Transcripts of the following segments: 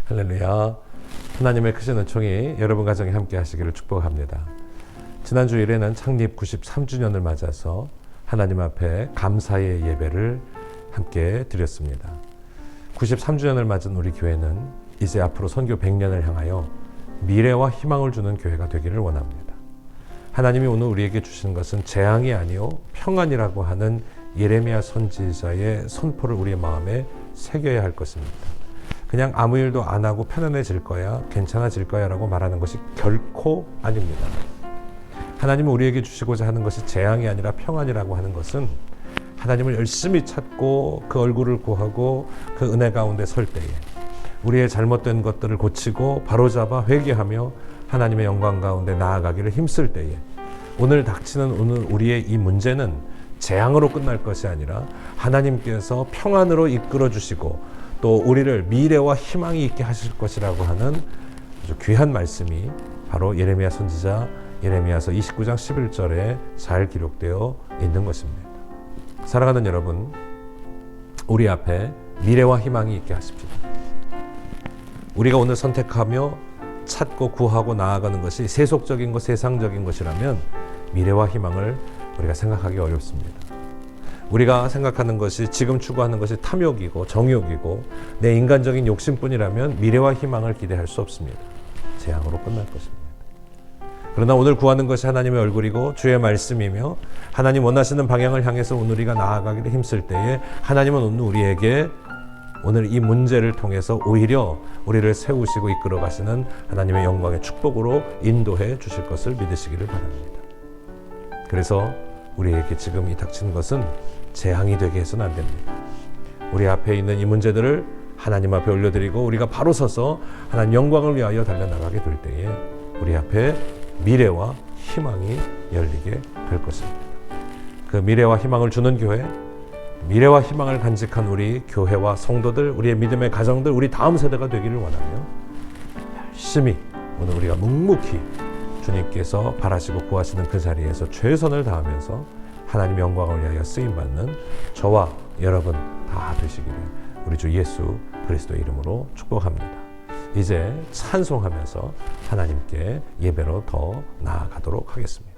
할렐루야. 하나님의 크신 은총이 여러분 가정에 함께 하시기를 축복합니다. 지난 주일에는 창립 93주년을 맞아서 하나님 앞에 감사의 예배를 함께 드렸습니다. 93주년을 맞은 우리 교회는 이제 앞으로 선교 100년을 향하여 미래와 희망을 주는 교회가 되기를 원합니다. 하나님이 오늘 우리에게 주시는 것은 재앙이 아니요 평안이라고 하는 예레미야 선지자의 선포를 우리의 마음에 새겨야 할 것입니다. 그냥 아무 일도 안 하고 편안해질 거야, 괜찮아질 거야 라고 말하는 것이 결코 아닙니다. 하나님은 우리에게 주시고자 하는 것이 재앙이 아니라 평안이라고 하는 것은 하나님을 열심히 찾고 그 얼굴을 구하고 그 은혜 가운데 설 때에 우리의 잘못된 것들을 고치고 바로잡아 회개하며 하나님의 영광 가운데 나아가기를 힘쓸 때에 오늘 닥치는 오늘 우리의 이 문제는 재앙으로 끝날 것이 아니라 하나님께서 평안으로 이끌어 주시고 또 우리를 미래와 희망이 있게 하실 것이라고 하는 아주 귀한 말씀이 바로 예레미야 선지자 예레미야서 29장 11절에 잘 기록되어 있는 것입니다. 사랑하는 여러분, 우리 앞에 미래와 희망이 있게 하십시오. 우리가 오늘 선택하며 찾고 구하고 나아가는 것이 세속적인 것, 세상적인 것이라면 미래와 희망을 우리가 생각하기 어렵습니다. 우리가 생각하는 것이 지금 추구하는 것이 탐욕이고 정욕이고 내 인간적인 욕심뿐이라면 미래와 희망을 기대할 수 없습니다. 재앙으로 끝날 것입니다. 그러나 오늘 구하는 것이 하나님의 얼굴이고 주의 말씀이며 하나님 원하시는 방향을 향해서 오늘 우리가 나아가기를 힘쓸 때에 하나님은 오늘 우리에게 오늘 이 문제를 통해서 오히려 우리를 세우시고 이끌어 가시는 하나님의 영광의 축복으로 인도해 주실 것을 믿으시기를 바랍니다. 그래서 우리에게 지금 이 닥친 것은 재앙이 되게 해서는 안 됩니다. 우리 앞에 있는 이 문제들을 하나님 앞에 올려드리고 우리가 바로 서서 하나님 영광을 위하여 달려나가게 될 때에 우리 앞에 미래와 희망이 열리게 될 것입니다. 그 미래와 희망을 주는 교회, 미래와 희망을 간직한 우리 교회와 성도들, 우리의 믿음의 가정들, 우리 다음 세대가 되기를 원하며 열심히 오늘 우리가 묵묵히 주님께서 바라시고 구하시는 그 자리에서 최선을 다하면서 하나님의 영광을 위하여 쓰임받는 저와 여러분 다 되시기를 우리 주 예수 그리스도의 이름으로 축복합니다. 이제 찬송하면서 하나님께 예배로 더 나아가도록 하겠습니다.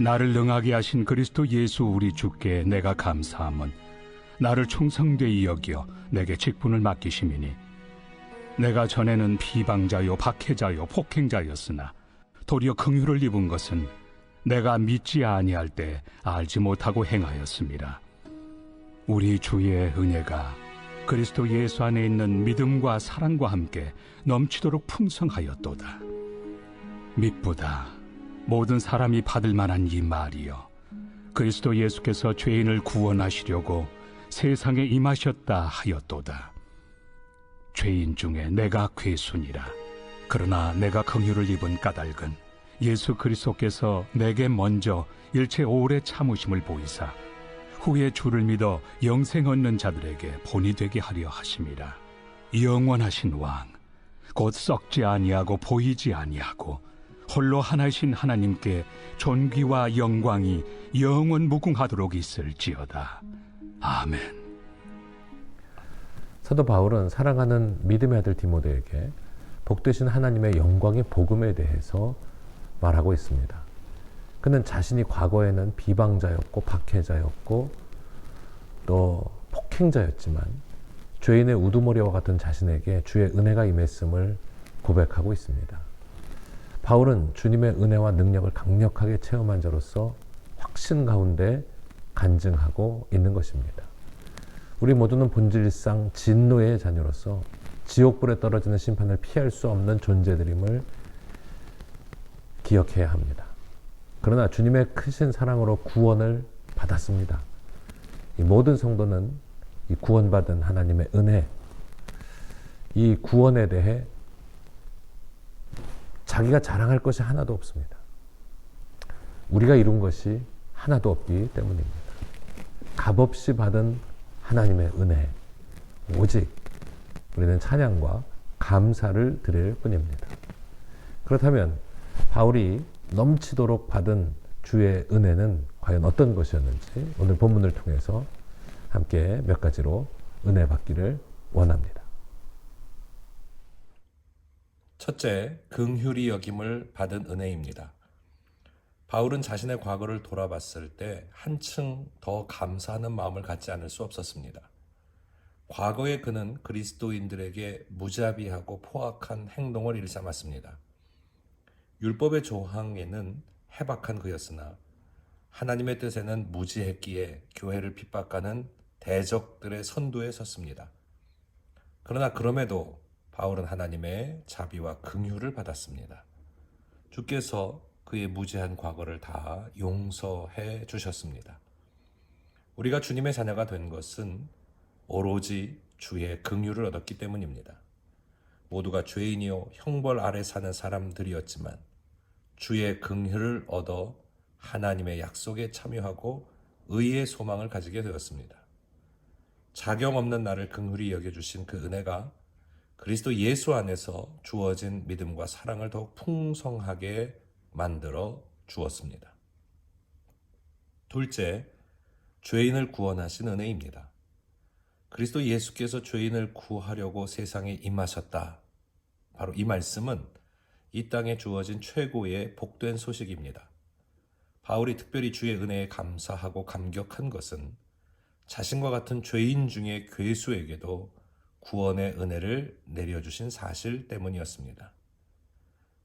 나를 능하게 하신 그리스도 예수 우리 주께 내가 감사함은 나를 충성되이 여겨 내게 직분을 맡기심이니 내가 전에는 비방자요 박해자요 폭행자였으나 도리어 긍휼을 입은 것은 내가 믿지 아니할 때 알지 못하고 행하였습니다. 우리 주의 은혜가 그리스도 예수 안에 있는 믿음과 사랑과 함께 넘치도록 풍성하였도다. 미쁘다. 모든 사람이 받을 만한 이 말이여, 그리스도 예수께서 죄인을 구원하시려고 세상에 임하셨다 하였도다. 죄인 중에 내가 괴순이라. 그러나 내가 긍휼을 입은 까닭은 예수 그리스도께서 내게 먼저 일체 오래 참으심을 보이사 후에 주를 믿어 영생 얻는 자들에게 본이 되게 하려 하심이라. 영원하신 왕, 곧 썩지 아니하고 보이지 아니하고 홀로 하나이신 하나님께 존귀와 영광이 영원 무궁하도록 있을지어다. 아멘. 사도 바울은 사랑하는 믿음의 아들 디모데에게 복되신 하나님의 영광의 복음에 대해서 말하고 있습니다. 그는 자신이 과거에는 비방자였고 박해자였고 또 폭행자였지만 죄인의 우두머리와 같은 자신에게 주의 은혜가 임했음을 고백하고 있습니다. 바울은 주님의 은혜와 능력을 강력하게 체험한 자로서 확신 가운데 간증하고 있는 것입니다. 우리 모두는 본질상 진노의 자녀로서 지옥불에 떨어지는 심판을 피할 수 없는 존재들임을 기억해야 합니다. 그러나 주님의 크신 사랑으로 구원을 받았습니다. 이 모든 성도는 이 구원받은 하나님의 은혜, 이 구원에 대해 자기가 자랑할 것이 하나도 없습니다. 우리가 이룬 것이 하나도 없기 때문입니다. 값없이 받은 하나님의 은혜, 오직 우리는 찬양과 감사를 드릴 뿐입니다. 그렇다면 바울이 넘치도록 받은 주의 은혜는 과연 어떤 것이었는지 오늘 본문을 통해서 함께 몇 가지로 은혜 받기를 원합니다. 첫째, 긍휼히 여김을 받은 은혜입니다. 바울은 자신의 과거를 돌아봤을 때 한층 더 감사하는 마음을 갖지 않을 수 없었습니다. 과거에 그는 그리스도인들에게 무자비하고 포악한 행동을 일삼았습니다. 율법의 조항에는 해박한 그였으나 하나님의 뜻에는 무지했기에 교회를 핍박하는 대적들의 선두에 섰습니다. 그러나 그럼에도 바울은 하나님의 자비와 긍휼을 받았습니다. 주께서 그의 무지한 과거를 다 용서해 주셨습니다. 우리가 주님의 자녀가 된 것은 오로지 주의 긍휼을 얻었기 때문입니다. 모두가 죄인이요 형벌 아래 사는 사람들이었지만 주의 긍휼을 얻어 하나님의 약속에 참여하고 의의 소망을 가지게 되었습니다. 자격 없는 나를 긍휼히 여겨주신 그 은혜가 그리스도 예수 안에서 주어진 믿음과 사랑을 더욱 풍성하게 만들어 주었습니다. 둘째, 죄인을 구원하신 은혜입니다. 그리스도 예수께서 죄인을 구하려고 세상에 임하셨다. 바로 이 말씀은 이 땅에 주어진 최고의 복된 소식입니다. 바울이 특별히 주의 은혜에 감사하고 감격한 것은 자신과 같은 죄인 중에 괴수에게도 구원의 은혜를 내려주신 사실 때문이었습니다.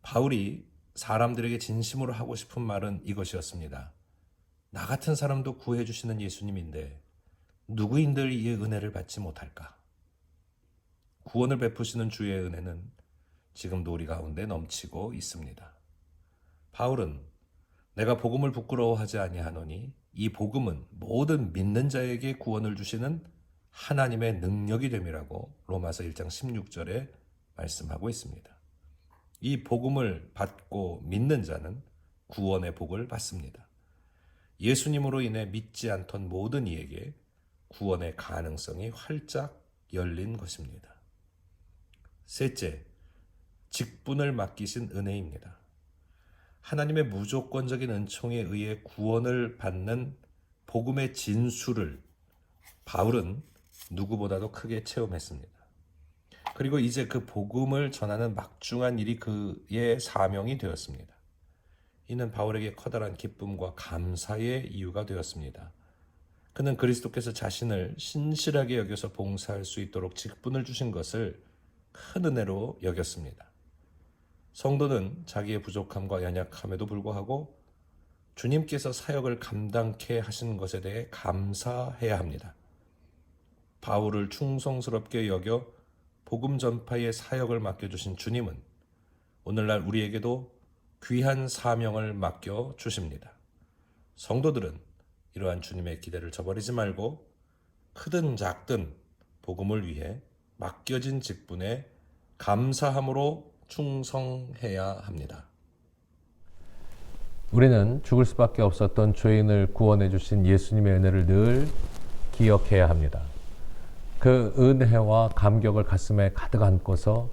바울이 사람들에게 진심으로 하고 싶은 말은 이것이었습니다. 나 같은 사람도 구해주시는 예수님인데 누구인들 이 은혜를 받지 못할까? 구원을 베푸시는 주의 은혜는 지금도 우리 가운데 넘치고 있습니다. 바울은 내가 복음을 부끄러워하지 아니하노니 이 복음은 모든 믿는 자에게 구원을 주시는 하나님의 능력이 됨이라고 로마서 1장 16절에 말씀하고 있습니다. 이 복음을 받고 믿는 자는 구원의 복을 받습니다. 예수님으로 인해 믿지 않던 모든 이에게 구원의 가능성이 활짝 열린 것입니다. 셋째, 직분을 맡기신 은혜입니다. 하나님의 무조건적인 은총에 의해 구원을 받는 복음의 진수를 바울은 누구보다도 크게 체험했습니다. 그리고 이제 그 복음을 전하는 막중한 일이 그의 사명이 되었습니다. 이는 바울에게 커다란 기쁨과 감사의 이유가 되었습니다. 그는 그리스도께서 자신을 신실하게 여겨서 봉사할 수 있도록 직분을 주신 것을 큰 은혜로 여겼습니다. 성도는 자기의 부족함과 연약함에도 불구하고 주님께서 사역을 감당케 하신 것에 대해 감사해야 합니다. 바울을 충성스럽게 여겨 복음 전파의 사역을 맡겨주신 주님은 오늘날 우리에게도 귀한 사명을 맡겨주십니다. 성도들은 이러한 주님의 기대를 저버리지 말고 크든 작든 복음을 위해 맡겨진 직분에 감사함으로 충성해야 합니다. 우리는 죽을 수밖에 없었던 죄인을 구원해 주신 예수님의 은혜를 늘 기억해야 합니다. 그 은혜와 감격을 가슴에 가득 안고서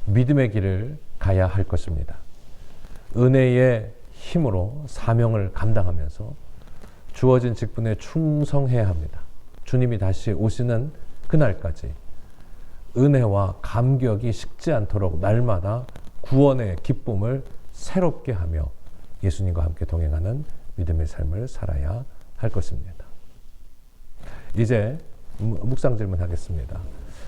믿음의 길을 가야 할 것입니다. 은혜의 힘으로 사명을 감당하면서 주어진 직분에 충성해야 합니다. 주님이 다시 오시는 그날까지 은혜와 감격이 식지 않도록 날마다 구원의 기쁨을 새롭게 하며 예수님과 함께 동행하는 믿음의 삶을 살아야 할 것입니다. 이제 묵상 질문하겠습니다.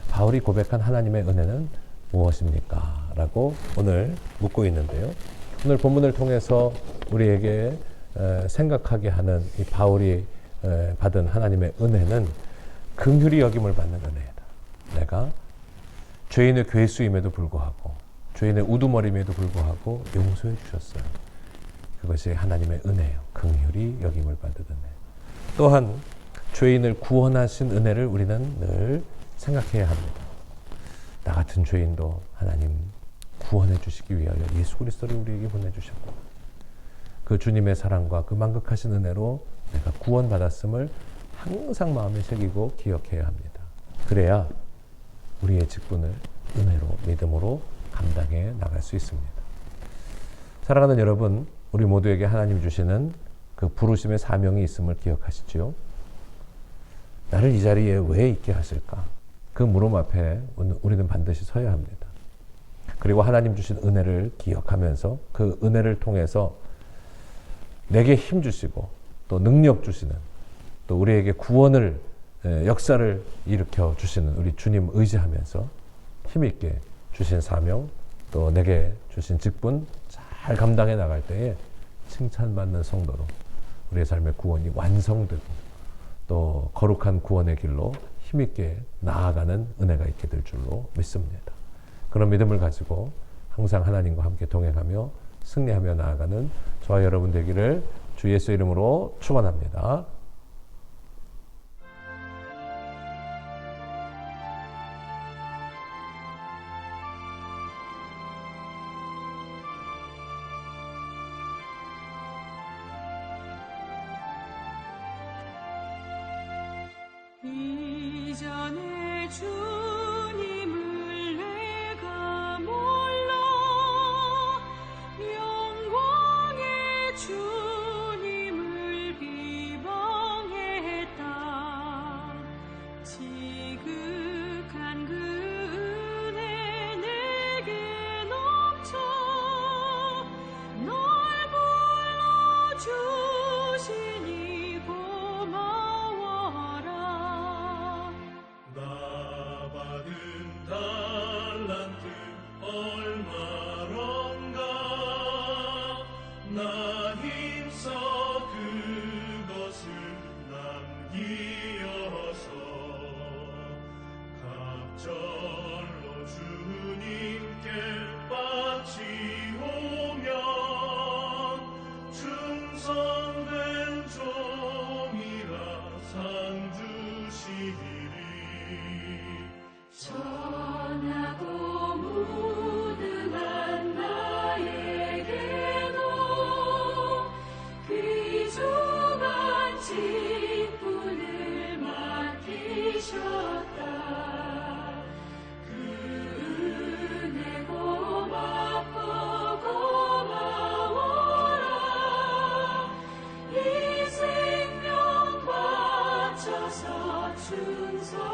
바울이 고백한 하나님의 은혜는 무엇입니까? 라고 오늘 묻고 있는데요. 오늘 본문을 통해서 우리에게 생각하게 하는 이 바울이 받은 하나님의 은혜는 긍휼히 여김을 받는 은혜이다. 내가 죄인의 괴수임에도 불구하고 죄인의 우두머림에도 불구하고 용서해 주셨어요. 그것이 하나님의 은혜예요. 긍휼히 여김을 받은 은혜. 또한 죄인을 구원하신 은혜를 우리는 늘 생각해야 합니다. 나 같은 죄인도 하나님 구원해 주시기 위하여 예수 그리스도를 우리에게 보내주셨고 그 주님의 사랑과 그 만극하신 은혜로 내가 구원받았음을 항상 마음에 새기고 기억해야 합니다. 그래야 우리의 직분을 은혜로 믿음으로 감당해 나갈 수 있습니다. 사랑하는 여러분, 우리 모두에게 하나님 주시는 그 부르심의 사명이 있음을 기억하시지요? 나를 이 자리에 왜 있게 하실까? 그 물음 앞에 우리는 반드시 서야 합니다. 그리고 하나님 주신 은혜를 기억하면서 그 은혜를 통해서 내게 힘 주시고 또 능력 주시는 또 우리에게 구원을 역사를 일으켜 주시는 우리 주님 의지하면서 힘있게 주신 사명 또 내게 주신 직분 잘 감당해 나갈 때에 칭찬받는 성도로 우리의 삶의 구원이 완성되고 또 거룩한 구원의 길로 힘있게 나아가는 은혜가 있게 될 줄로 믿습니다. 그런 믿음을 가지고 항상 하나님과 함께 동행하며 승리하며 나아가는 저와 여러분 되기를 주 예수 이름으로 축원합니다. 이전에 주님을 내가 몰라 영광의 주님을 비바 주셔서 충성하리.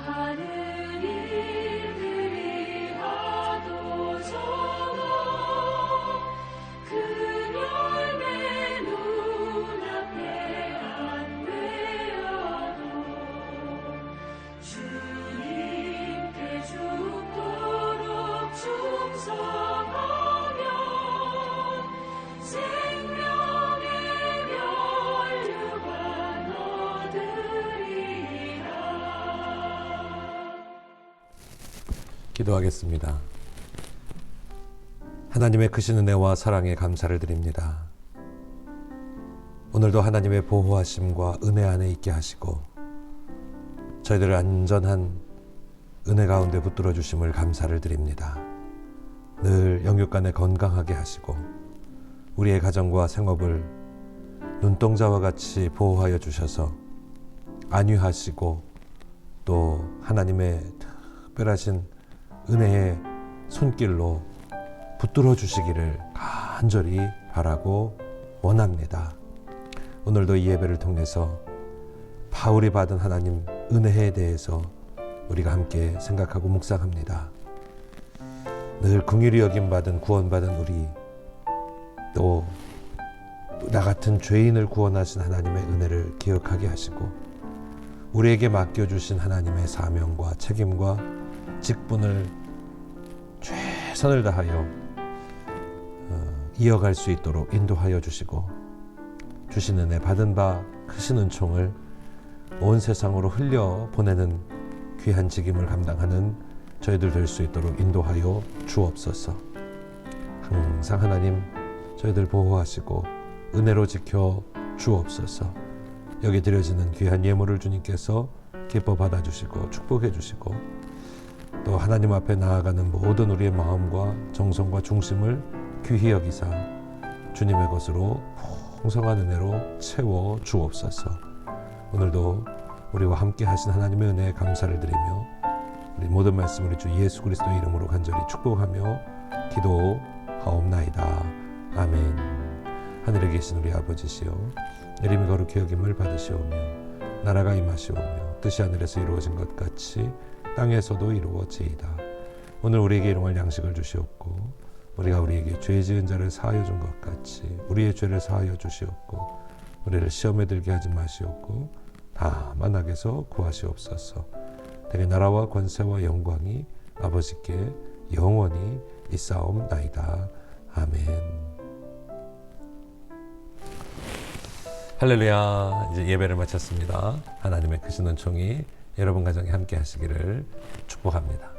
하는 일들이 하도 적어 그 열매 눈앞에 안 되어도 주님께 죽도록 충성하면 생명의 면류관 얻으리라. 기도하겠습니다. 하나님의 크신 은혜와 사랑에 감사를 드립니다. 오늘도 하나님의 보호하심과 은혜 안에 있게 하시고 저희들을 안전한 은혜 가운데 붙들어 주심을 감사를 드립니다. 늘 영육간에 건강하게 하시고 우리의 가정과 생업을 눈동자와 같이 보호하여 주셔서 안위하시고 또 하나님의 특별하신 은혜의 손길로 붙들어 주시기를 간절히 바라고 원합니다. 오늘도 이 예배를 통해서 바울이 받은 하나님 은혜에 대해서 우리가 함께 생각하고 묵상합니다. 늘 긍휼히 여김받은 구원받은 우리, 또 나 같은 죄인을 구원하신 하나님의 은혜를 기억하게 하시고 우리에게 맡겨주신 하나님의 사명과 책임과 직분을 최선을 다하여 이어갈 수 있도록 인도하여 주시고 주신 은혜 받은 바 크신 은총을 온 세상으로 흘려 보내는 귀한 직임을 감당하는 저희들 될 수 있도록 인도하여 주옵소서. 항상 하나님 저희들 보호하시고 은혜로 지켜 주옵소서. 여기 드려지는 귀한 예물을 주님께서 기뻐 받아주시고 축복해 주시고 또 하나님 앞에 나아가는 모든 우리의 마음과 정성과 중심을 귀히 여기사 주님의 것으로 풍성한 은혜로 채워 주옵소서. 오늘도 우리와 함께 하신 하나님의 은혜에 감사를 드리며 우리 모든 말씀 우리 주 예수 그리스도의 이름으로 간절히 축복하며 기도하옵나이다. 아멘. 하늘에 계신 우리 아버지시여, 이름이 거룩히 여김을 받으시오며 나라가 임하시오며 뜻이 하늘에서 이루어진 것 같이 땅에서도 이루어지이다. 오늘 우리에게 일용할 양식을 주시옵고 우리가 우리에게 죄 지은 자를 사하여 준 것 같이 우리의 죄를 사하여 주시옵고 우리를 시험에 들게 하지 마시옵고 다만 악에서 구하시옵소서. 대개 나라와 권세와 영광이 아버지께 영원히 있사옵나이다. 아멘. 할렐루야. 이제 예배를 마쳤습니다. 하나님의 크신 은총이 여러분 가정에 함께 하시기를 축복합니다.